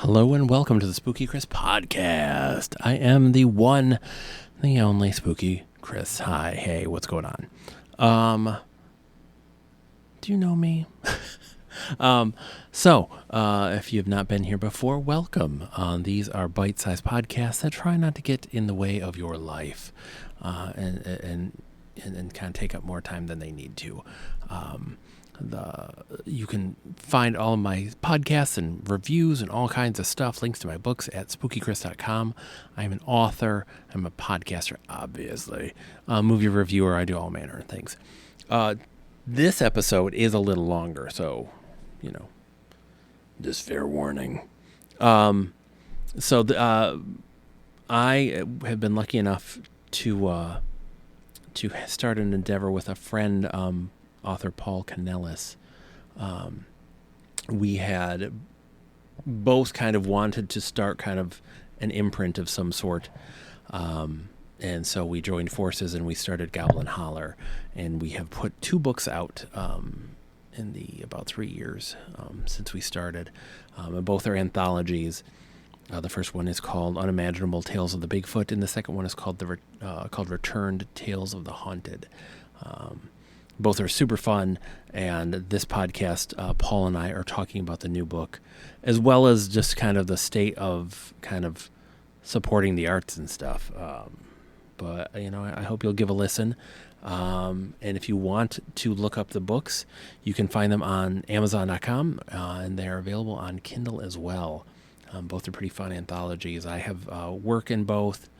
Hello and welcome to the Spooky Chris podcast. I am the one, the only Spooky Chris. Hi, hey, what's going on? Do you know me? If you have not been here before, welcome. These are bite-sized podcasts that try not to get in the way of your life, and kind of take up more time than they need to. You can find all of my podcasts and reviews and all kinds of stuff, links to my books at spookychris.com. I'm an author. I'm a podcaster, obviously. Movie reviewer. I do all manner of things. This episode is a little longer, so, just fair warning. I have been lucky enough to start an endeavor with a friend, author Paul Counelis. We had both kind of wanted to start kind of an imprint of some sort. And so we joined forces and we started Goblin Holler. And we have put 2 books out in the about 3 years since we started. And both are anthologies. The first one is called Unimaginable Tales of the Bigfoot, and the second one is called Returned Tales of the Haunted. Both are super fun, and this podcast, Paul and I are talking about the new book, as well as just kind of the state of kind of supporting the arts and stuff. But I hope you'll give a listen. And if you want to look up the books, you can find them on Amazon.com, and they're available on Kindle as well. Both are pretty fun anthologies. I have work in both.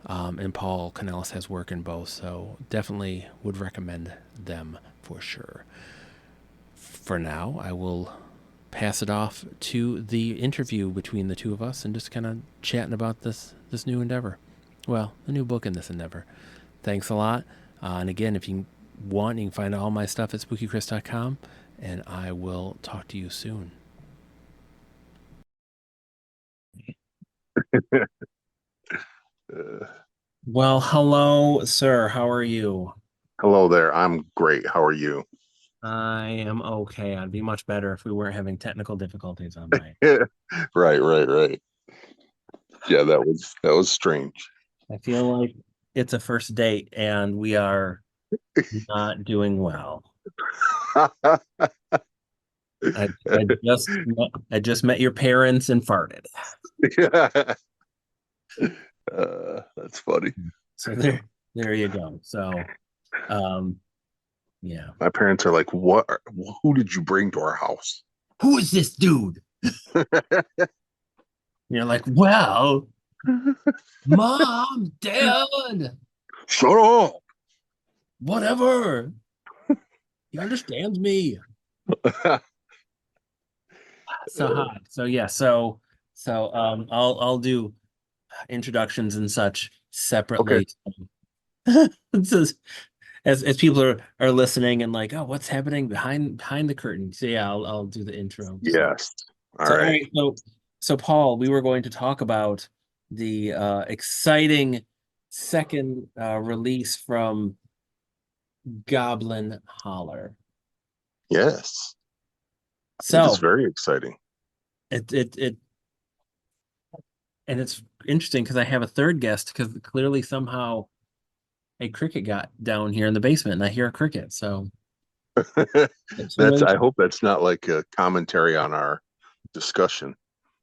And Paul Counelis has work in both, so definitely would recommend them for sure. For now, I will pass it off to the interview between the two of us and just kind of chatting about this new endeavor. Well, the new book in this endeavor. Thanks a lot. And again, if you want, you can find all my stuff at spookychris.com, and I will talk to you soon. Well, hello, sir. How are you? Hello there. I'm great. How are you? I am okay. I'd be much better if we weren't having technical difficulties on my. Right. Yeah, that was strange. I feel like it's a first date and we are not doing well. I just met your parents and farted. Yeah. That's funny. So there you go. So, yeah. My parents are like, "What? Who did you bring to our house?" Who is this dude? You're like, well, mom, dad, Shut up. whatever. He understands me. So hi. So yeah. I'll do introductions and such Okay. separately. As people are listening and like, oh, what's happening behind the curtain? So yeah, I'll do the intro. Yes. All All right. right. So Paul, we were going to talk about the exciting second release from Goblin Holler. Yes. It is So very exciting. it and it's interesting because I have a third guest because clearly somehow a cricket got down here in the basement and I hear a cricket. So I hope that's not like a commentary on our discussion.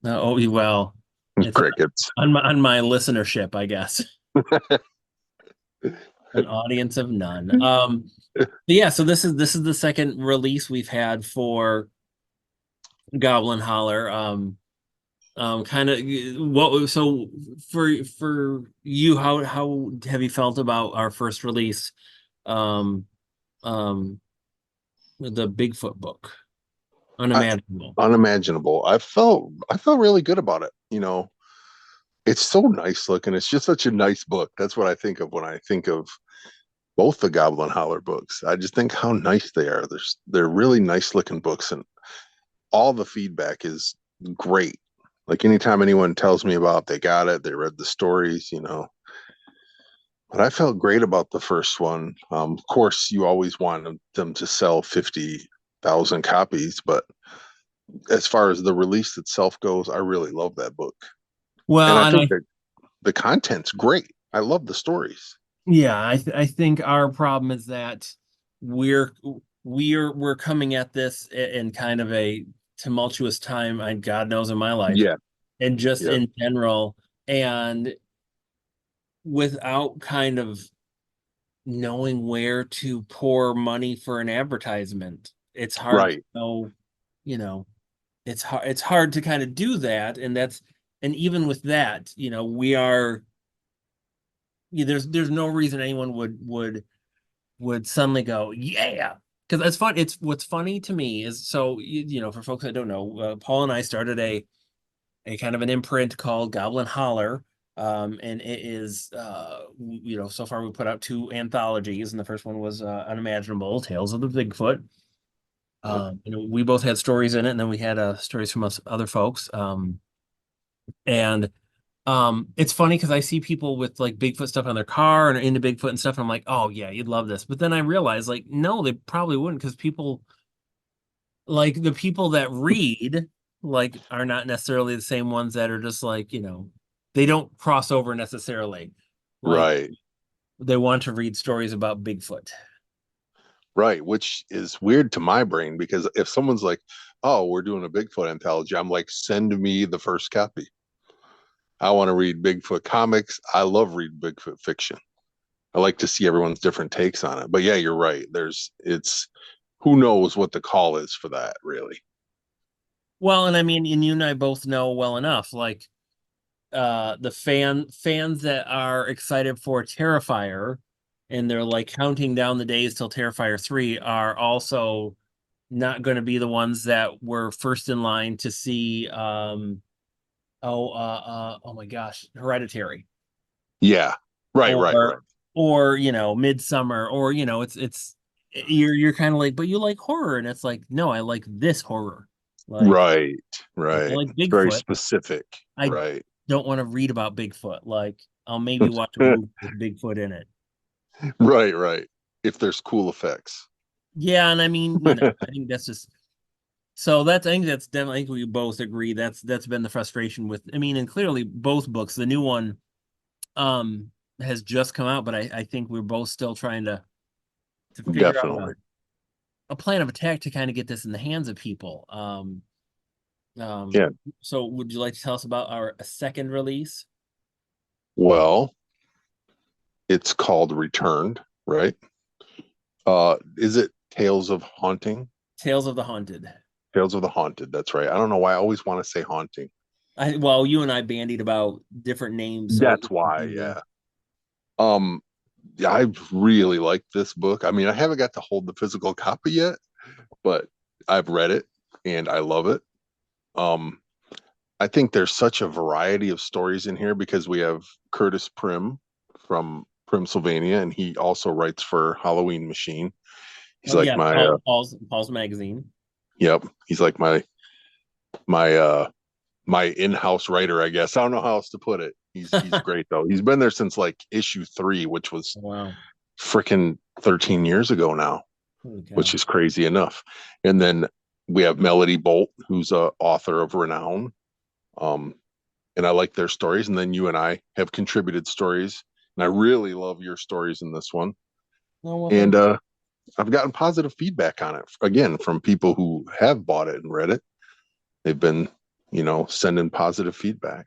oh well, it's Crickets. on my listenership, I guess. An audience of none. Yeah, so this is the second release we've had for Goblin Holler. Kind of what so for you, how have you felt about our first release, um um the Bigfoot book, Unimaginable? Unimaginable. I felt really good about it. It's so nice looking. It's just such a nice book. That's what I think of when I think of both the Goblin Holler books. I just think how nice they are. They're really nice looking books, and all the feedback is great. Like anytime anyone tells me about they got it, they read the stories. But I felt great about the first one. Of course, you always want them to sell 50,000 copies, but as far as the release itself goes, I really love that book. And Well, I and think I that the content's great. I love the stories. yeah, I think our problem is that we're we're coming at this in kind of a tumultuous time, I God knows in my life, Yeah. and just Yeah. in general, and without kind of knowing where to pour money for an advertisement. It's hard to Right. know, you know, it's hard to kind of do that, and even with that, we are there's no reason anyone would suddenly go, yeah. Because it's fun. It's what's funny to me is so for folks that don't know, Paul and I started a kind of an imprint called Goblin Holler. And it is so far we put out two anthologies, and the first one was Unimaginable Tales of the Bigfoot. Yep. We both had stories in it, and then we had stories from us other folks. And It's funny because I see people with like Bigfoot stuff on their car and are into Bigfoot and stuff, and I'm like, oh yeah, you'd love this. But then I realize like, no, they probably wouldn't, because people like the people that read like are not necessarily the same ones that are just like, they don't cross over necessarily. Like Right. they want to read stories about Bigfoot. Right. Which is weird to my brain because if someone's like, oh, we're doing a Bigfoot anthology, I'm like, send me the first copy. I want to read Bigfoot comics. I love reading Bigfoot fiction. I like to see everyone's different takes on it. But yeah, you're right. It's who knows what the call is for that, really. Well, and I mean, and you and I both know well enough, like the fans that are excited for Terrifier, and they're like counting down the days till Terrifier 3, are also not going to be the ones that were first in line to see oh my gosh, Hereditary, Yeah. Right, right, right. or Midsummer, or it's you're kind of like, but you like horror, and it's like, no, I like this horror. Like Right, I right. like It's very Bigfoot. specific. I Right. don't want to read about Bigfoot. Like I'll maybe watch a movie with Bigfoot in it. Right, right. If there's cool effects. Yeah, and I mean, I think that's just I think that's definitely, I think we both agree that's been the frustration with, I mean, and clearly both books. The new one um has just come out, but I think we're both still trying to figure out Definitely. a plan of attack to kind of get this in the hands of people. Yeah. So would you like to tell us about our second release? Well, it's called Returned, right? Is it Tales of Haunting? Tales of the Haunted. Tales of the Haunted. That's right. I don't know why I always want to say haunting. Well, you and I bandied about different names, so it That's was why, confusing. yeah. Um, yeah, I really like this book. I mean, I haven't got to hold the physical copy yet, but I've read it and I love it. Um, I think there's such a variety of stories in here because we have Curtis Prim from Pennsylvania, and he also writes for Halloween Machine. He's Oh like yeah, my Paul's magazine. yep, he's like my my in-house writer, I guess. I don't know how else to put it. He's great though. He's been there since like issue 3, which was Wow. freaking 13 years ago now, Holy which cow. is crazy enough. And then we have Melody Bolt, who's a author of renown. Um, and I like their stories. And then you and I have contributed stories, and I really love your stories in this one. Oh well, And thank I've gotten positive feedback on it again from people who have bought it and read it. They've been, sending positive feedback.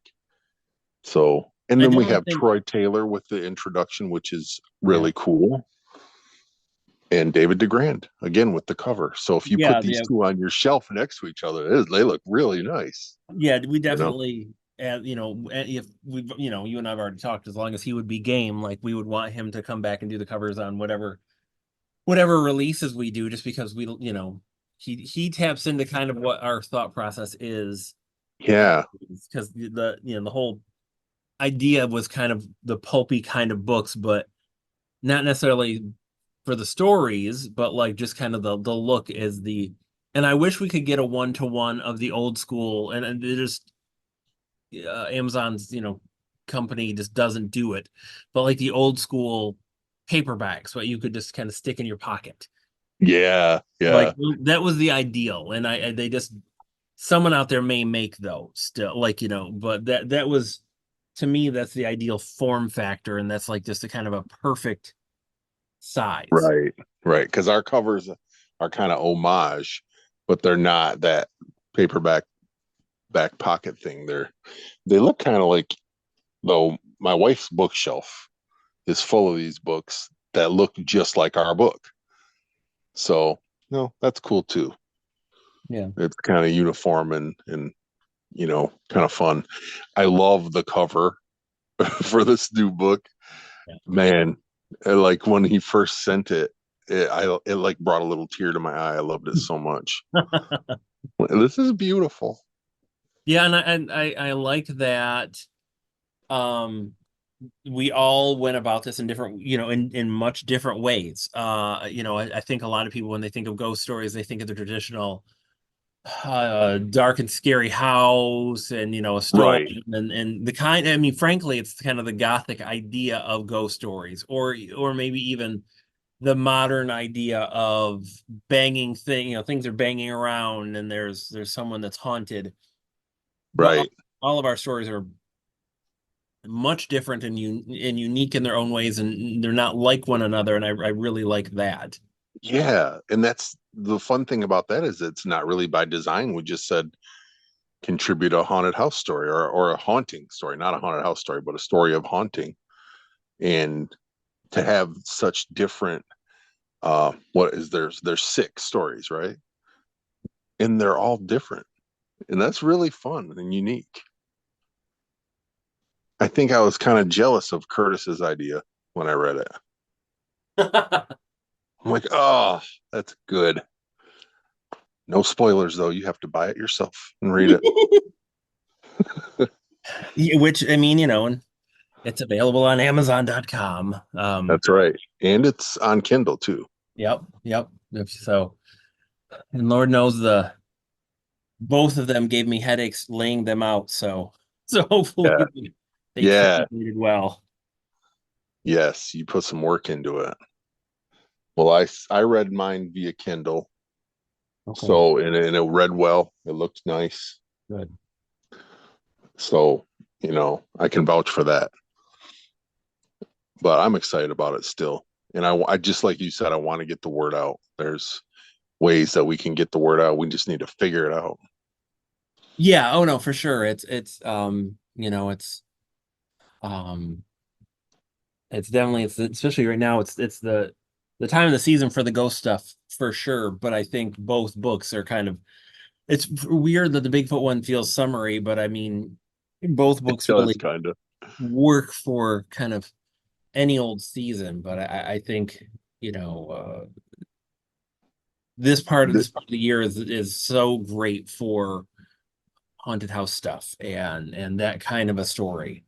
So, and I then we definitely have think, Troy Taylor with the introduction, which is yeah. really cool, and David DeGrand again with the cover. So if you put Yeah, these two on your shelf next to each other, they look really nice. yeah, we You know? definitely, if we, you and I've already talked, as long as he would be game, like we would want him to come back and do the covers on whatever releases we do, just because he taps into kind of what our thought process is, Yeah, because the whole idea was kind of the pulpy kind of books, but not necessarily for the stories, but like just kind of the look is the. And I wish we could get a 1-to-1 of the old school, and it just Amazon's company just doesn't do it, but like the old school paperbacks, what you could just kind of stick in your pocket. yeah, Like yeah. that was the ideal, and they just someone out there may make those still, like, but that was, to me, that's the ideal form factor, and that's like just a kind of a perfect size. Right, right. Because our covers are kind of homage, but they're not that paperback back pocket thing. They look kind of like, though my wife's bookshelf is full of these books that look just like our book. So no, that's cool too. Yeah. It's kind of uniform and kind of fun. I love the cover for this new book. Yeah. Man, like when he first sent it, it like brought a little tear to my eye. I loved it so much. This is beautiful. Yeah, and I like that. Um, we all went about this in different, in much different ways. I think a lot of people, when they think of ghost stories, they think of the traditional dark and scary house and, a storm, Right, and the kind, I mean, frankly, it's kind of the gothic idea of ghost stories, or maybe even the modern idea of banging things are banging around and there's someone that's haunted. But right. all of our stories are much different and unique in their own ways, and they're not like one another, and I really like that. Yeah, and that's the fun thing about that is it's not really by design. We just said contribute a haunted house story or a haunting story, not a haunted house story, but a story of haunting. And to have such different what is there's six stories, right? And they're all different. And that's really fun and unique. I think I was kind of jealous of Curtis's idea when I read it. I'm like, oh, that's good. No spoilers though. You have to buy it yourself and read it. Which, I mean, and it's available on Amazon.com. That's right. And it's on Kindle too. Yep. So, and Lord knows the both of them gave me headaches laying them out. So Yeah. hopefully they Yeah. translated well. Yes. You put some work into it. Well, I read mine via Kindle. Okay, So, and it read well. It looked nice. good. So, I can vouch for that. But I'm excited about it still. And I just like you said, I want to get the word out. There's ways that we can get the word out. We just need to figure it out. Yeah, oh no, for sure. Um it's definitely, it's especially right now, it's the time of the season for the ghost stuff for sure. But I think both books are kind of, it's weird that the Bigfoot one feels summary, but I mean both It books does really kind of. work for kind of any old season. But I think, this part of the year is so great for haunted house stuff and that kind of a story.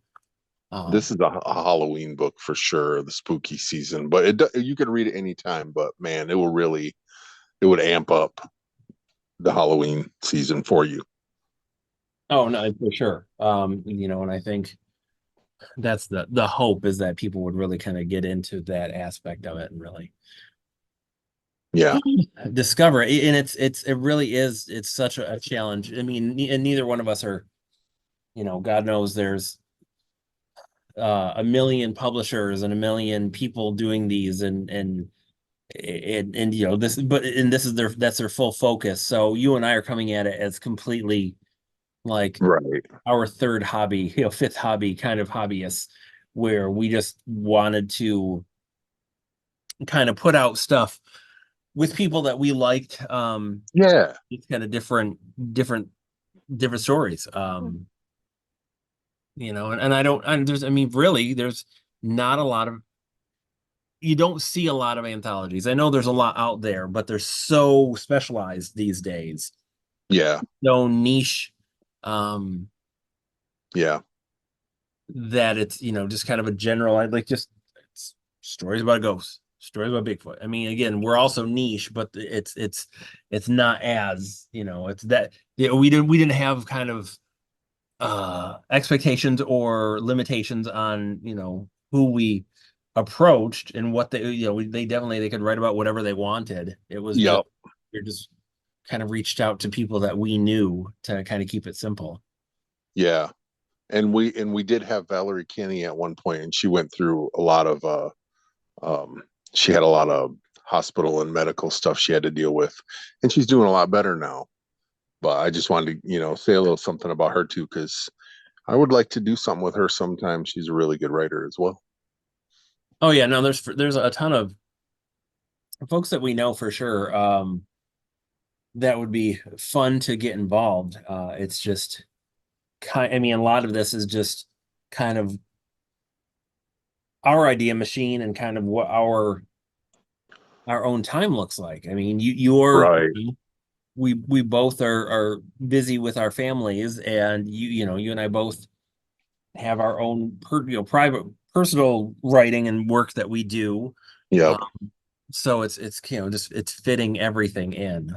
This Um, is a Halloween book for sure, the spooky season. But you could read it anytime. But man, it would amp up the Halloween season for you. oh no, for sure. And I think that's the hope, is that people would really kind of get into that aspect of it and really Yeah. discover it. And it really is, it's such a challenge. I mean, and neither one of us are, God knows there's a million publishers and a million people doing these, and this is that's their full focus. So you and I are coming at it as completely like Right. our third hobby, fifth hobby kind of hobbyists, where we just wanted to kind of put out stuff with people that we liked. Yeah. It's kind of different, different stories. And I don't, and there's, I mean, really, there's not a lot of, you don't see a lot of anthologies. I know there's a lot out there, but they're so specialized these days, Yeah. so niche, um, Yeah. that it's, just kind of a general, I like just stories about ghosts, stories about Bigfoot. I mean, again, we're also niche, but it's not as, it's that, we didn't have kind of expectations or limitations on, who we approached and what they, they could write about whatever they wanted. It was just, Yep. you're just kind of reached out to people that we knew to kind of keep it simple. Yeah. And we did have Valerie Kinney at one point, and she went through a lot of um she had a lot of hospital and medical stuff she had to deal with, and she's doing a lot better now. But I just wanted to, say a little something about her too, because I would like to do something with her sometime. She's a really good writer as well. Oh yeah, no, there's a ton of folks that we know for sure. That would be fun to get involved. It's just I mean, a lot of this is just kind of our idea machine and kind of what our own time looks like. I mean, Right. we both are busy with our families, and you and I both have our own private personal writing and work that we do. Yep. So it's just it's fitting everything in.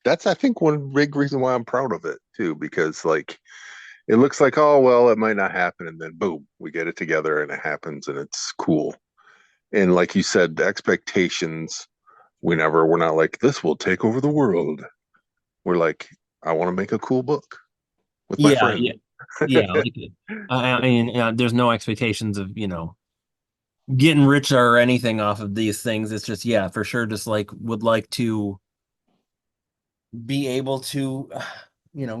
That's, I think, one big reason why I'm proud of it too, because like it looks like, oh well, it might not happen, and then boom, we get it together and it happens and it's cool. And like you said, the expectations, we're not like this will take over the world. We're like, I want to make a cool book with my Yeah, friend. yeah, yeah. Like, I mean, there's no expectations of getting rich or anything off of these things. It's just yeah, for sure. Just like would like to be able to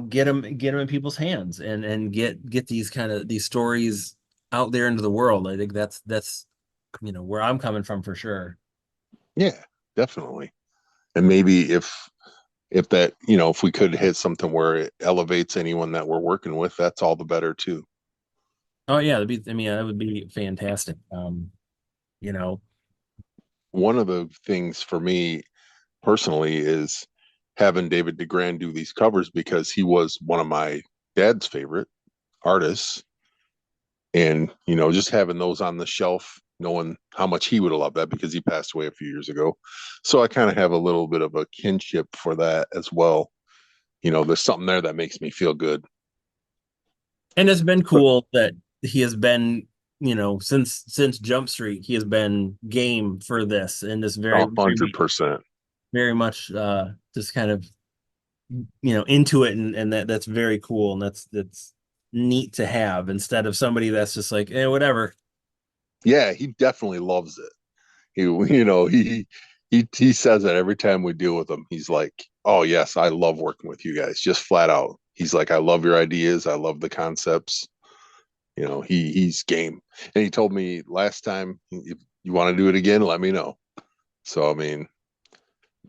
get them in people's hands and get these kind of these stories out there into the world. I think that's where I'm coming from for sure. Yeah, definitely. And maybe if that, if we could hit something where it elevates anyone that we're working with, that's all the better too. Oh yeah, I mean, that would be fantastic. You know, One of the things for me personally is having David DeGrand do these covers, because he was one of my dad's favorite artists. And, just having those on the shelf, knowing how much he would have loved that, because he passed away a few years ago. So I kind of have a little bit of a kinship for that as well. There's something there that makes me feel good. and it's been But cool that he has been, since Jump Street, he has been game for this and this very, a very, hundred percent. very much just kind of into it and that's very cool and that's neat to have instead of somebody that's just like whatever. Yeah, he definitely loves it. He, he says that every time we deal with him. He's like, "Oh yes, I love working with you guys." Just flat out. He's like, "I love your ideas. I love the concepts." He's game. And he told me last time, if you want to do it again, let me know. So I mean,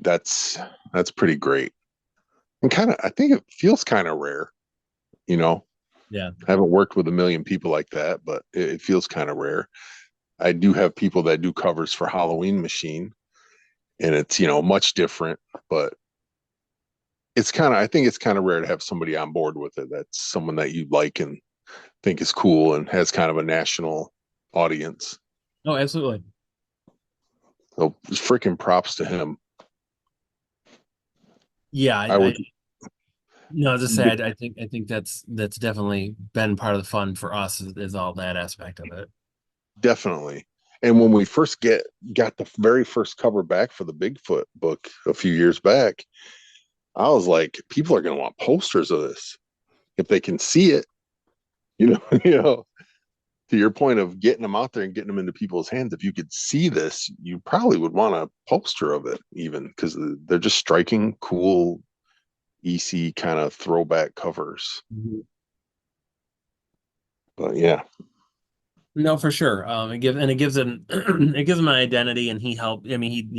that's that's pretty great. And kind of, I think it feels kind of rare. You know, Yeah. I haven't worked with a million people like that, but it feels kind of rare. I do have people that do covers for Halloween Machine, and it's much different, but I think it's kind of rare to have somebody on board with it. That's someone that you like and think is cool and has kind of a national audience. Oh, absolutely. So freaking props to him. Yeah, I would no, as I said, I think that's definitely been part of the fun for us is all that aspect of it. definitely. And when we first got the very first cover back for the Bigfoot book a few years back, I was like, people are going to want posters of this if they can see it. You know, to your point of getting them out there and getting them into people's hands, if you could see this, you probably would want a poster of it, even because they're just striking, cool, EC kind of throwback covers. Mhm. But yeah, No, for sure. It gives him it gives him an identity, and he helped. I mean,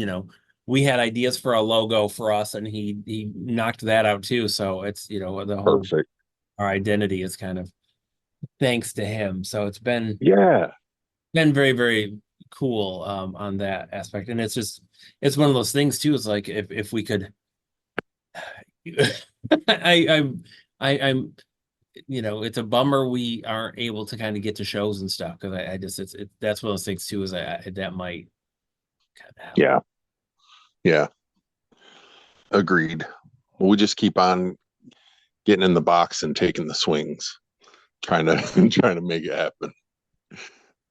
we had ideas for a logo for us, and he knocked that out too. So it's the whole perfect. our identity is kind of thanks to him. So it's Yeah, been very, very cool on that aspect. And it's one of those things too. It's like if we could I I'm it's a bummer we aren't able to kind of get to shows and stuff because I just that's one of those things too is that might kind of help. yeah, yeah. Agreed. We just keep on getting in the box and taking the swings, trying to trying to make it happen.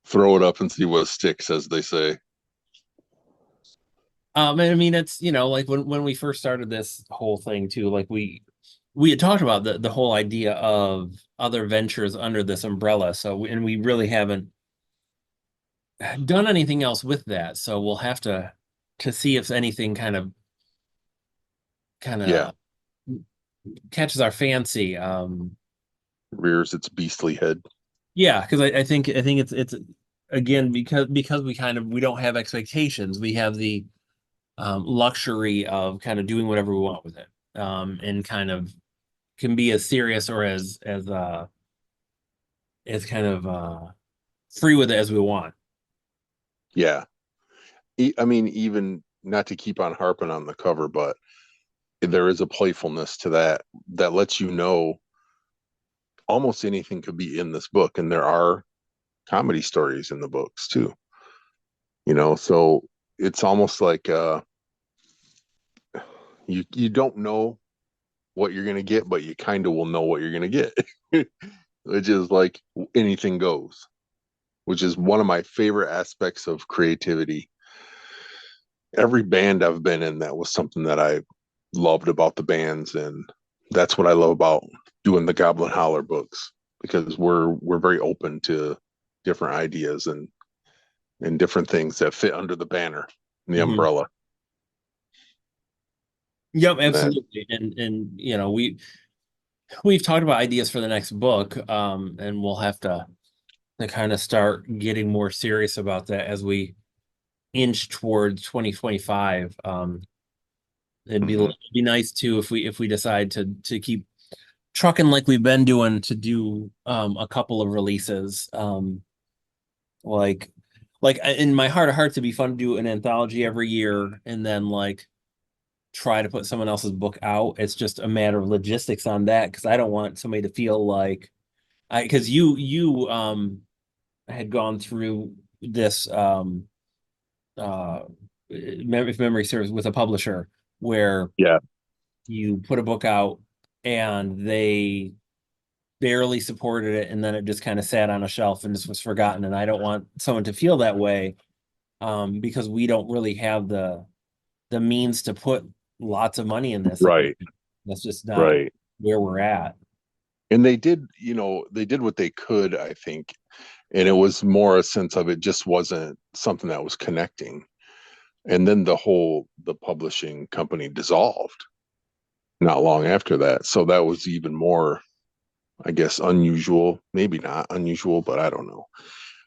Throw it up and see what sticks, as they say. I mean, it's, like when we first started this whole thing too, like we had talked about the whole idea of other ventures under this umbrella. And we really haven't done anything else with that. So we'll have to see if anything kind of Yeah, catches our fancy. rears its beastly head. Yeah, because I think it's again because we don't have expectations. We have the luxury of kind of doing whatever we want with it, and kind of can be as serious or as kind of free with it as we want. Yeah. I mean, even not to keep on harping on the cover, but there is a playfulness to that that lets you know almost anything could be in this book. And there are comedy stories in the books too, so it's almost like you don't know what you're gonna get, but you kind of will know what you're gonna get. Which is like anything goes, which is one of my favorite aspects of creativity. Every band I've been in, that was something that I loved about the bands, and that's what I love about doing the Goblin Holler books, because we're very open to different ideas and different things that fit under the banner, the Mhm. umbrella. Yep, And that, absolutely. And we've talked about ideas for the next book, and we'll have to kind of start getting more serious about that as we inch towards 2025. mhm. It'd be nice too if we decide to keep trucking like we've been doing, to do a couple of releases. Like in my heart of hearts, it'd be fun to do an anthology every year and then like try to put someone else's book out. It's just a matter of logistics on that because I don't want somebody to feel like I because you had gone through this uh if memory serves, with a publisher where Yeah, you put a book out and they barely supported it and then it just kind of sat on a shelf and just was forgotten. And I don't want someone to feel that way, because we don't really have the means to put lots of money in this. right, That's just not right. where we're at. And they did what they could, I think, and it was more a sense of it just wasn't something that was connecting. And then the publishing company dissolved not long after that, so that was even more, I guess, unusual. Maybe not unusual, but I don't know.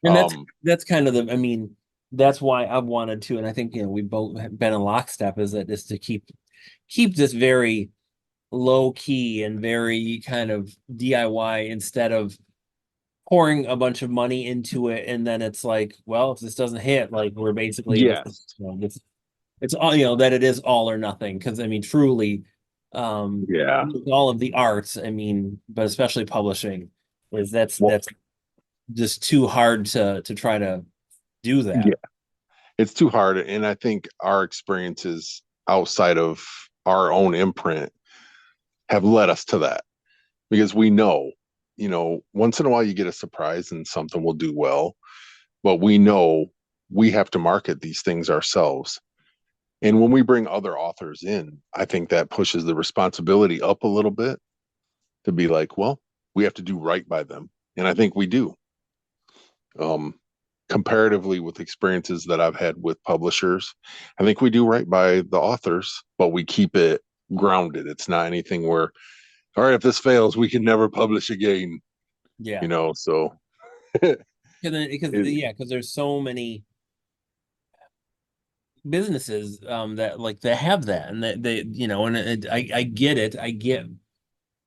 And um that's kind of I mean, that's why I've wanted to, and I think we both have been in lockstep, is to keep this very low key and very kind of DIY, instead of pouring a bunch of money into it and then it's like, well, if this doesn't hit, like we're basically in this, yes. it's all, that it is all or nothing. Because I mean, truly, Yeah. with all of the arts, I mean, but especially publishing, is Well, that's just too hard to try to do yeah, that. it's too hard, and I think our experiences outside of our own imprint have led us to that, because we know, once in a while you get a surprise and something will do well, but we know we have to market these things ourselves. And when we bring other authors in, I think that pushes the responsibility up a little bit, to be like, well, we have to do right by them. And I think we do. Um, Comparatively with experiences that I've had with publishers, I think we do right by the authors, but we keep it grounded. It's not anything where, all right, if this fails, we can never publish again, Yeah. so Because it, yeah, because there's so many businesses that like that have that, and that they, and I get it. I get,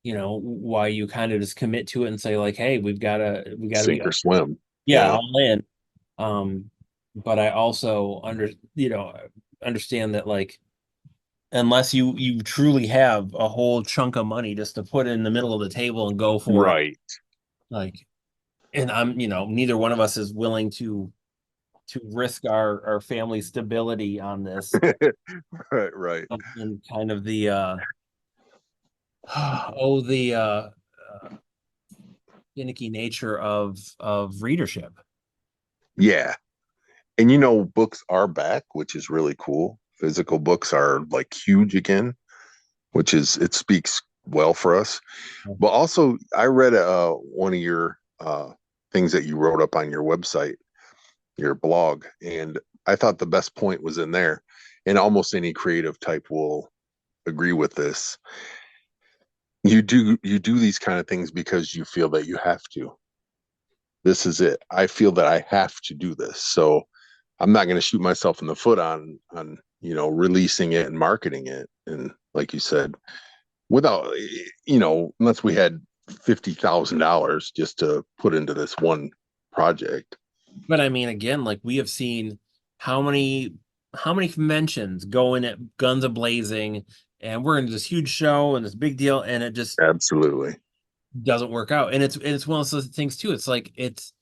why you kind of just commit to it and say like, hey, we gotta be, sink or swim. yeah, Yeah. all in. But I also understand that, like, unless you truly have a whole chunk of money just to put in the middle of the table and go for it, Right. like, and I'm, neither one of us is willing to risk our family stability on this, Right. Right. and kind of the oh, the finicky nature of readership. Yeah. And books are back, which is really cool. physical books are like huge again, which is it speaks well for us. But also, I read one of your things that you wrote up on your website, your blog, and I thought the best point was in there. And almost any creative type will agree with this. You do these kind of things because you feel that you have to. This is it. I feel that I have to do this. So I'm not going to shoot myself in the foot on releasing it and marketing it. And like you said, without unless we had $50,000 just to put into this one project. But I mean, again, like we have seen how many how many conventions go in at guns a blazing, and we're in this huge show and this big deal, and it just Absolutely. doesn't work out. And it's one of those things too. It's like it's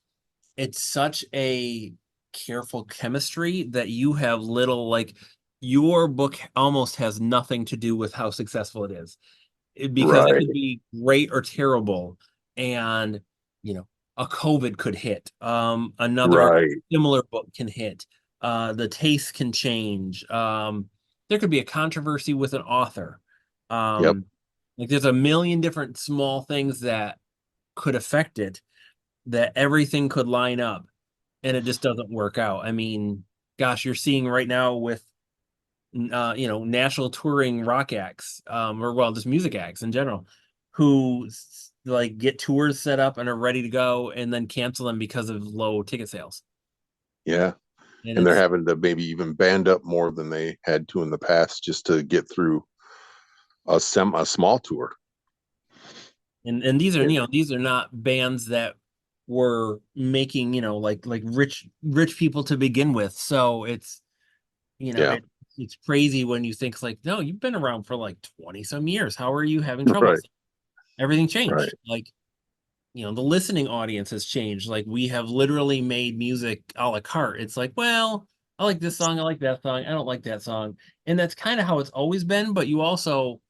such a careful chemistry that you have little like your book almost has nothing to do with how successful it is because it Right. could be great or terrible, and you know a COVID could hit, another Right. similar book can hit, the taste can change, there could be a controversy with an author, Yep. um, like there's a million different small things that could affect it, that everything could line up and it just doesn't work out. I mean, gosh, you're seeing right now with national touring rock acts, or well, just music acts in general, who like get tours set up and are ready to go and then cancel them because of low ticket sales. Yeah. And And they're it's having to maybe even band up more than they had to in the past just to get through a small tour. and these are Yeah. these are not bands that were making like rich people to begin with. So it's you know Yeah. it it's crazy when you think like, no, you've been around for like 20 some years. How are you having trouble? Right. Everything Right. changed. Like, the listening audience has changed. Like we have literally made music a la carte. It's like, well, I like this song, I like that song, I don't like that song. And that's kind of how it's always been, but you also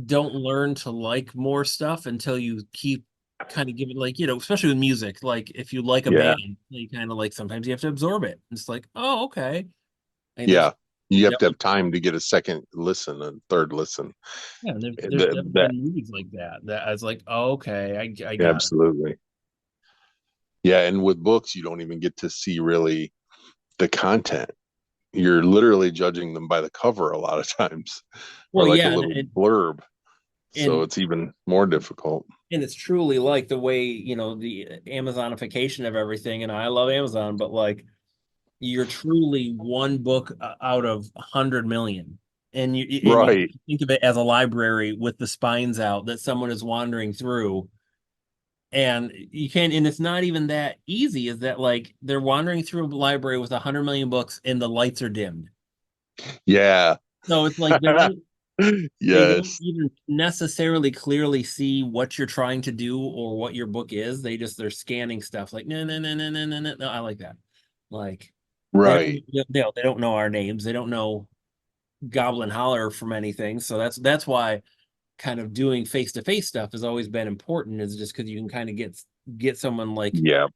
don't learn to like more stuff until you keep kind of giving, like, especially with music, like if you like a Yeah. band, you kind of like sometimes you have to absorb it. It's like, oh, okay. And there's Yeah. You have to definitely have time to get a second listen and third listen. yeah, and there's That, definitely that been movies like that I was like, oh, okay, I got it. absolutely. Yeah. And with books, you don't even get to see really the content. You're literally judging them by the cover a lot of times or Well, like a yeah, little blurb. So and it's even more difficult. and it's truly like the way, the Amazonification of everything. And I love Amazon, but like you're truly one book out of 100 million. And you Right. think of it as a library with the spines out that someone is wandering through. And you can't, and it's not even that easy, is that like they're wandering through a library with 100 million books and the lights are dimmed. Yeah. So it's like they don't Yes. even necessarily clearly see what you're trying to do or what your book is. They're scanning stuff like no no no no no no no. No, I like that. Like Right. they don't know our names. They don't know Goblin Holler from anything. So that's why kind of doing face to face stuff has always been important. Is just because you can kind of get someone like Yeah.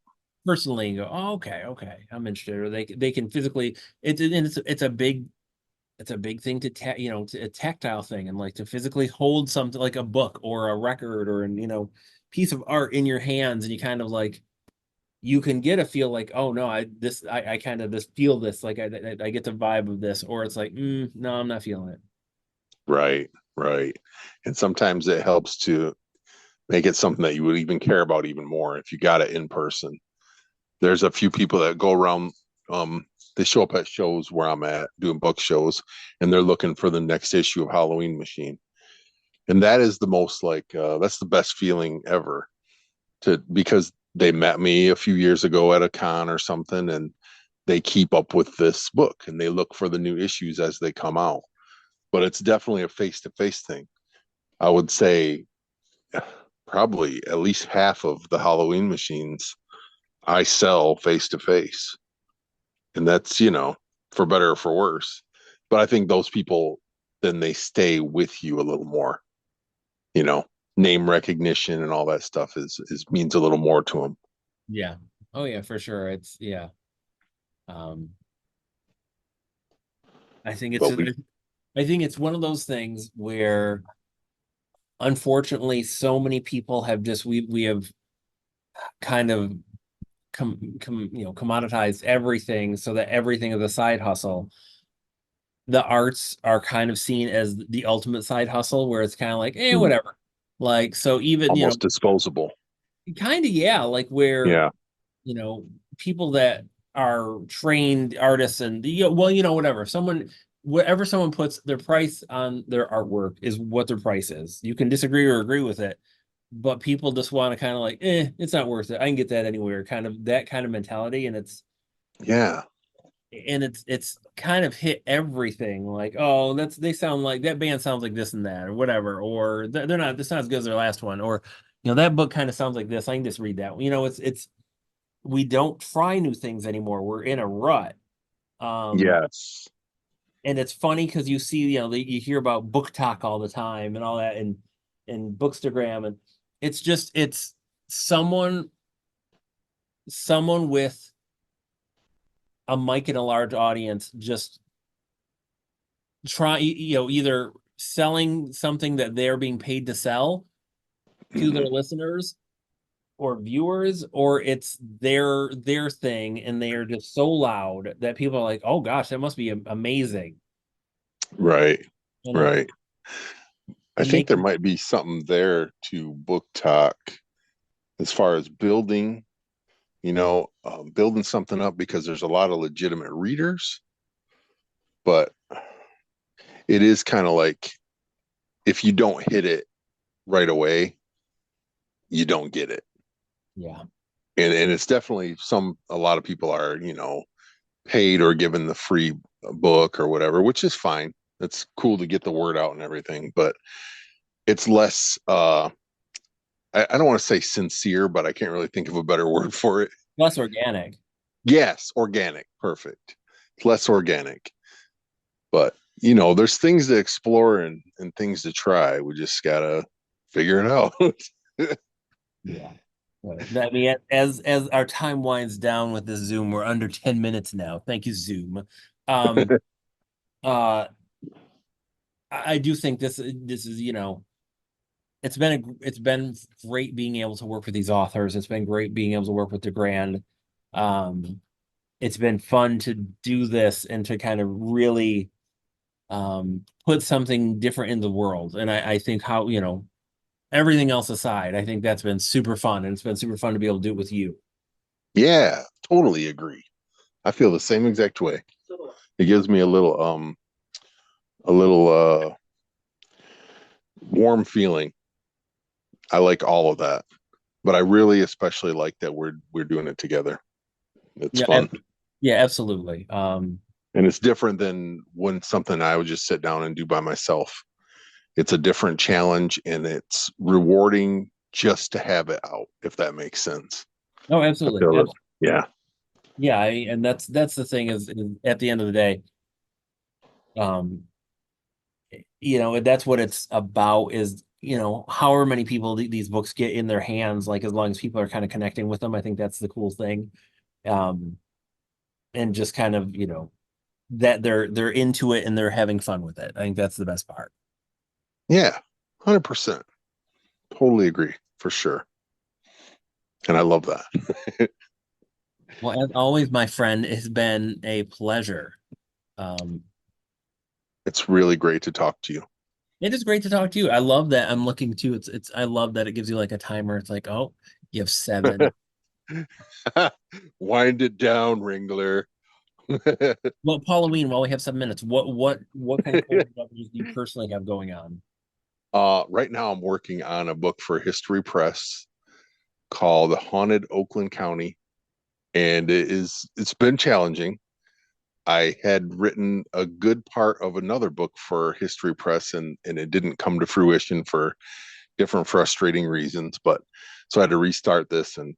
personally and go, oh, okay, I'm interested, or they can physically. It's a big thing to a tactile thing, and like to physically hold something like a book or a record or an piece of art in your hands, and you kind of like you can get a feel like, oh no, I kind of just feel this, like I get the vibe of this, or it's like, no, I'm not feeling it. Right. Right. And sometimes it helps to make it something that you would even care about even more if you got it in person. There's a few people that go around, they show up at shows where I'm at doing book shows, and they're looking for the next issue of Halloween Machine. And that is the most like that's the best feeling ever to because they met me a few years ago at a con or something, and they keep up with this book and they look for the new issues as they come out. But it's definitely a face-to-face thing. I would say probably at least half of the Halloween machines I sell face to face. And that's, for better or for worse. But I think those people then they stay with you a little more, you know, name recognition and all that stuff is means a little more to them. Yeah. Oh yeah, for sure. It's yeah. Um, I think it's But we, I think it's one of those things where unfortunately so many people have just we have kind of commoditized everything so that everything is a side hustle. The arts are kind of seen as the ultimate side hustle where it's kind of like, mm, whatever. Like, so even, almost disposable. kind of, yeah, like where, Yeah. you know, people that are trained artists and, whatever. Whatever someone puts their price on their artwork is what their price is. You can disagree or agree with it, but people just want to kind of like, it's not worth it. I can get that anywhere, kind of that kind of mentality. Yeah. It's kind of hit everything like, oh, they sound like that band sounds like this and that or whatever, or they're not, this not as good as their last one, or that book kind of sounds like this, I can just read that. It's we don't try new things anymore, we're in a rut. um Yes. and it's funny because you see, you hear about book talk all the time and all that, and bookstagram, and it's someone with a mic and a large audience just try, either selling something that they're being paid to sell to their Hmm. listeners or viewers, or it's their thing and they are just so loud that people are like, oh gosh, that must be amazing. Right. And Right. I it think makes there might be something there to book talk as far as building, building something up because there's a lot of legitimate readers, but it is kind of like if you don't hit it right away, you don't get it. yeah. And it's definitely a lot of people are, paid or given the free book or whatever, which is fine. It's cool to get the word out and everything, but it's less I don't want to say sincere, but I can't really think of a better word for it. Less organic. Yes, organic, perfect. It's less organic. But there's things to explore and things to try. We just gotta figure it out. Yeah. I mean, as our time winds down with this Zoom, we're under 10 minutes now. Thank you, Zoom. Um, uh, I do think this is, it's been great being able to work with these authors. It's been great being able to work with DeGrand. Um, it's been fun to do this and to kind of really put something different in the world. And I think how, everything else aside, I think that's been super fun, and it's been super fun to be able to do it with you. Yeah, totally agree. I feel the same exact way. It gives me a little warm feeling. I like all of that. But I really especially like that we're doing it together. It's Yeah, fun. yeah, absolutely. And it's different than when something I would just sit down and do by myself. It's a different challenge and it's rewarding just to have it out, if that makes sense. No, I absolutely. feel that. Yeah. Yeah, and that's the thing is at the end of the day, um, that's what it's about is, however many people these books get in their hands, like as long as people are kind of connecting with them, I think that's the cool thing. Um, and just kind of, that they're into it and they're having fun with it. I think that's the best part. Yeah. 100%. Totally agree for sure. And I love that. Well, as always, my friend, it's been a pleasure. Um, It's really great to talk to you. it is great to talk to you. I love that. I'm looking to it's I love that it gives you like a timer. It's like, oh, you have 7. Wind it down, Wrangler. Well, Halloween, while we have 7 minutes, what kind of cool stuff do you personally have going on? Right now I'm working on a book for History Press called Haunted Oakland County, and it's been challenging. I had written a good part of another book for History Press, and it didn't come to fruition for different frustrating reasons. But so I had to restart this, and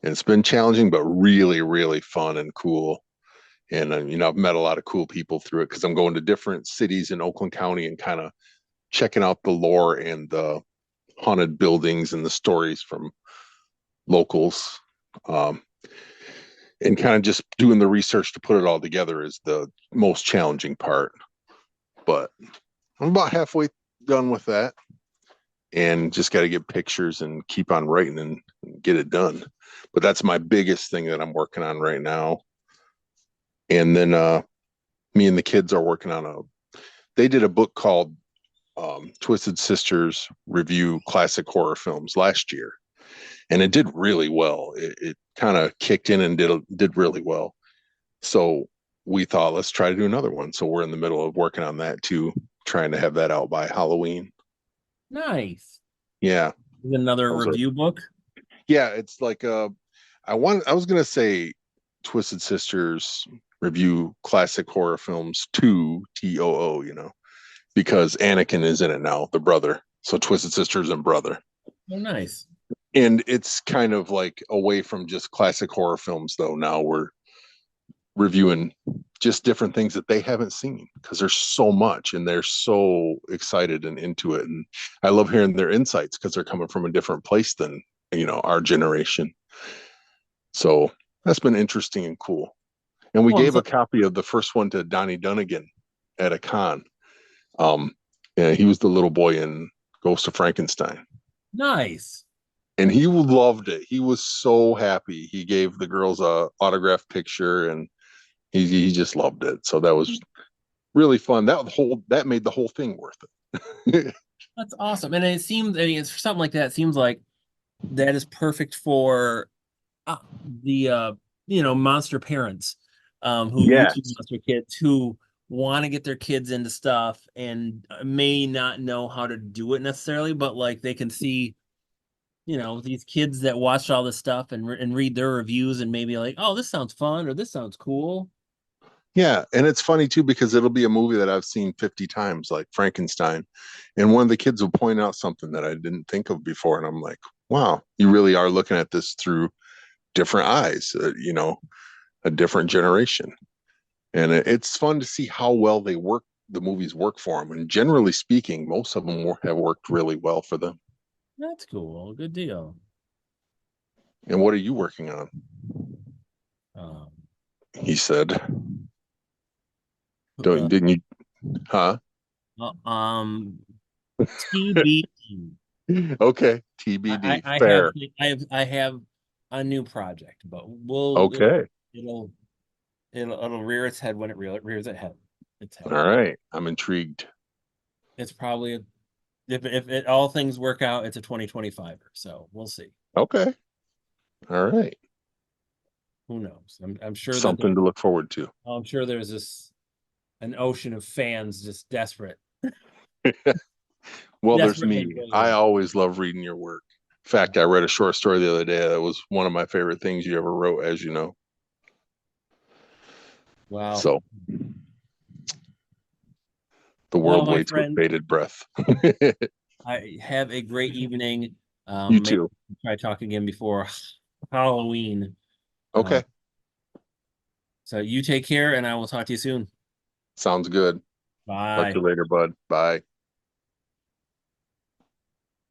it's been challenging, but really, really fun and cool. And I've met a lot of cool people through it because I'm going to different cities in Oakland County and kind of checking out the lore and the haunted buildings and the stories from locals. Um, and kind of just doing the research to put it all together is the most challenging part. But I'm about halfway done with that, and just got to get pictures and keep on writing and get it done. But that's my biggest thing that I'm working on right now. And then me and the kids are working on they did a book called Twisted Sisters Review Classic Horror Films last year, and it did really well. It kind of kicked in and did really well. So we thought, let's try to do another one. So we're in the middle of working on that too, trying to have that out by Halloween. Nice. Yeah. Is it another Those are, review book? yeah, it's like I was gonna say Twisted Sisters Review Classic Horror Films 2 TOO, because Anakin is in it now, the brother. So Twisted Sisters and brother. Oh, nice. And it's kind of like away from just classic horror films though. Now we're reviewing just different things that they haven't seen because there's so much and they're so excited and into it. And I love hearing their insights because they're coming from a different place than, our generation. So that's been interesting and cool. And we Well, gave a copy of the first one to Donnie Dunnigan at a con. And he was the little boy in Ghost of Frankenstein. nice. And he loved it. He was so happy. He gave the girls a autographed picture, and he just loved it. So that was really fun. That made the whole thing worth it. That's awesome. And it seems, I mean, it's something like that. It seems like that is perfect for uh, the monster parents who YouTube Yes. monster kids who want to get their kids into stuff and may not know how to do it necessarily, but like they can see these kids that watched all this stuff and read their reviews and maybe like, oh, this sounds fun or this sounds cool. Yeah, and it's funny too because it'll be a movie that I've seen 50 times, like Frankenstein, and one of the kids will point out something that I didn't think of before, and I'm like, "Wow, you really are looking at this through different eyes, a different generation." And it's fun to see how well the movies work for them. And generally speaking, most of them have worked really well for them. That's cool. Good deal. And what are you working on? Um, He said, uh, Didn't you? Huh? uh, um, TBD. Okay. I, TBD. I have Fair. I have a new project, but we'll Okay. it'll it'll rear its head when it rears its head. All right. I'm intrigued. It's probably if it all things work out, it's a 2025. So we'll see. Okay. All right. Who knows? I'm sure that Something to look forward to. I'm sure there's an ocean of fans just Well, there's desperately me. I waiting. always love reading your work. In fact, I read a short story the other day that was one of my favorite things you ever wrote, as you know. Wow. So the Well, world my waits with friend, bated breath. I have a great evening. You Maybe too. try talk again before Halloween. Uh, Okay. so you take care, and I will talk to you soon. Sounds good. Talk to Bye. you later, bud. Bye.